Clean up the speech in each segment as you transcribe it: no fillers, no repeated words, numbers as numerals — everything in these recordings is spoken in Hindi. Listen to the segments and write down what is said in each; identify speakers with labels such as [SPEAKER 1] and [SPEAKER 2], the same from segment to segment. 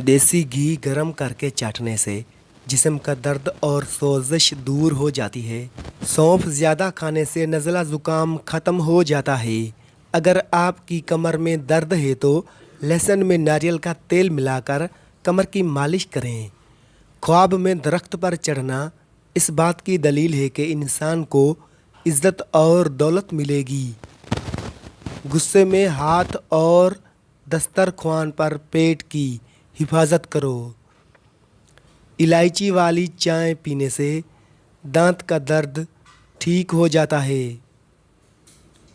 [SPEAKER 1] देसी घी गरम करके चाटने से जिस्म का दर्द और सोजिश दूर हो जाती है। सौंफ ज़्यादा खाने से नज़ला ज़ुकाम ख़त्म हो जाता है। अगर आपकी कमर में दर्द है तो लहसुन में नारियल का तेल मिलाकर कमर की मालिश करें। ख्वाब में दरख्त पर चढ़ना इस बात की दलील है कि इंसान को इज़्ज़त और दौलत मिलेगी। गुस्से में हाथ और दस्तरख्वान पर पेट की हिफाजत करो। इलायची वाली चाय पीने से दांत का दर्द ठीक हो जाता है।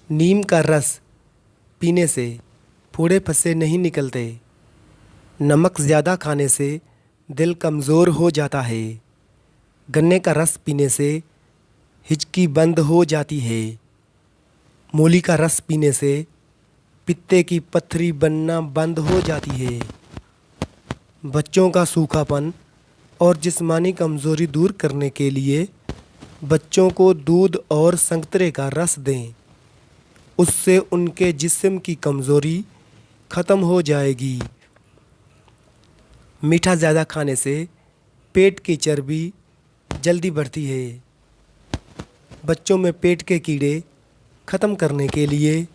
[SPEAKER 1] नीम का रस पीने से फोड़े फंसे नहीं निकलते। नमक ज़्यादा खाने से दिल कमज़ोर हो जाता है। गन्ने का रस पीने से हिचकी बंद हो जाती है। मूली का रस पीने से पित्ते की पथरी बनना बंद हो जाती है। बच्चों का सूखापन और जिस्मानी कमज़ोरी दूर करने के लिए बच्चों को दूध और संतरे का रस दें। उससे उनके जिस्म की कमज़ोरी ख़त्म हो जाएगी। मीठा ज़्यादा खाने से पेट की चर्बी जल्दी बढ़ती है। बच्चों में पेट के कीड़े ख़त्म करने के लिए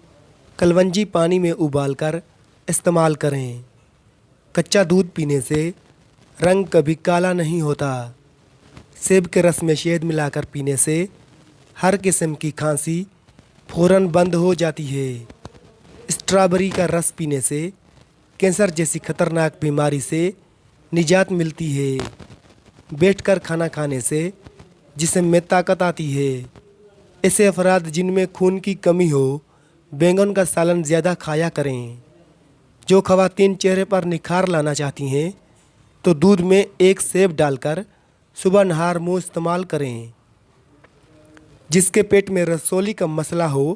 [SPEAKER 1] कलवंजी पानी में उबालकर इस्तेमाल करें। कच्चा दूध पीने से रंग कभी काला नहीं होता। सेब के रस में शहद मिलाकर पीने से हर किस्म की खांसी फ़ौरन बंद हो जाती है। स्ट्रॉबेरी का रस पीने से कैंसर जैसी खतरनाक बीमारी से निजात मिलती है। बैठकर खाना खाने से जिस्म में ताकत आती है। ऐसे अफराद जिनमें खून की कमी हो बैंगन का सालन ज़्यादा खाया करें। जो ख़वातीन चेहरे पर निखार लाना चाहती हैं तो दूध में एक सेब डालकर सुबह नहार मुँह इस्तेमाल करें। जिसके पेट में रसौली का मसला हो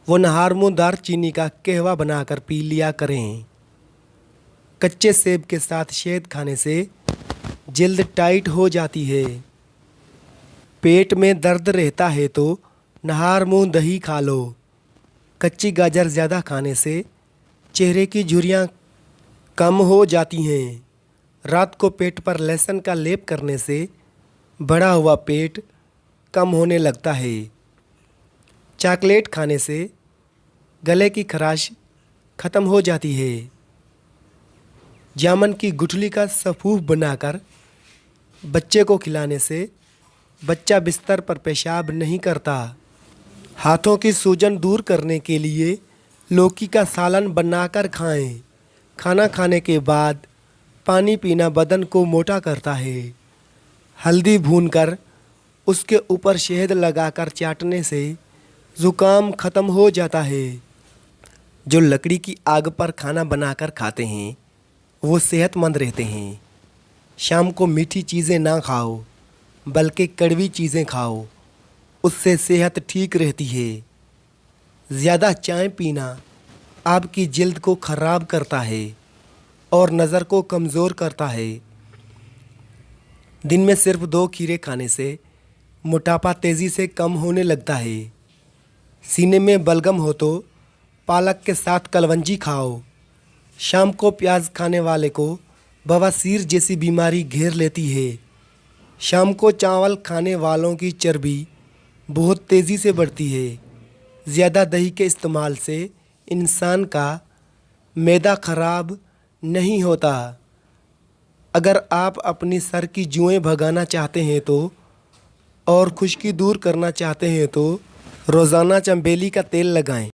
[SPEAKER 1] वो नहार मुँह दारचीनी का कहवा बनाकर पी लिया करें। कच्चे सेब के साथ शहद खाने से जल्द टाइट हो जाती है। पेट में दर्द रहता है तो नहार मुँह दही खा लो। कच्ची गाजर ज़्यादा खाने से चेहरे की झुर्रियाँ कम हो जाती हैं। रात को पेट पर लहसुन का लेप करने से बढ़ा हुआ पेट कम होने लगता है। चॉकलेट खाने से गले की खराश ख़त्म हो जाती है। जामुन की गुठली का सफ़ूफ बनाकर बच्चे को खिलाने से बच्चा बिस्तर पर पेशाब नहीं करता। हाथों की सूजन दूर करने के लिए लौकी का सालन बनाकर खाएं। खाना खाने के बाद पानी पीना बदन को मोटा करता है। हल्दी भूनकर उसके ऊपर शहद लगाकर चाटने से ज़ुकाम ख़त्म हो जाता है। जो लकड़ी की आग पर खाना बनाकर खाते हैं वो सेहतमंद रहते हैं। शाम को मीठी चीज़ें ना खाओ बल्कि कड़वी चीज़ें खाओ, उससे सेहत ठीक रहती है। ज़्यादा चाय पीना आपकी जल्द को ख़राब करता है और नज़र को कमज़ोर करता है। दिन में सिर्फ 2 खीरे खाने से मोटापा तेज़ी से कम होने लगता है। सीने में बलगम हो तो पालक के साथ कलवंजी खाओ। शाम को प्याज खाने वाले को बवासीर जैसी बीमारी घेर लेती है। शाम को चावल खाने वालों की चर्बी बहुत तेज़ी से बढ़ती है। ज़्यादा दही के इस्तेमाल से इंसान का मैदा ख़राब नहीं होता। अगर आप अपनी सर की जुएँ भगाना चाहते हैं तो और खुश्की दूर करना चाहते हैं तो रोज़ाना चमेली का तेल लगाएं।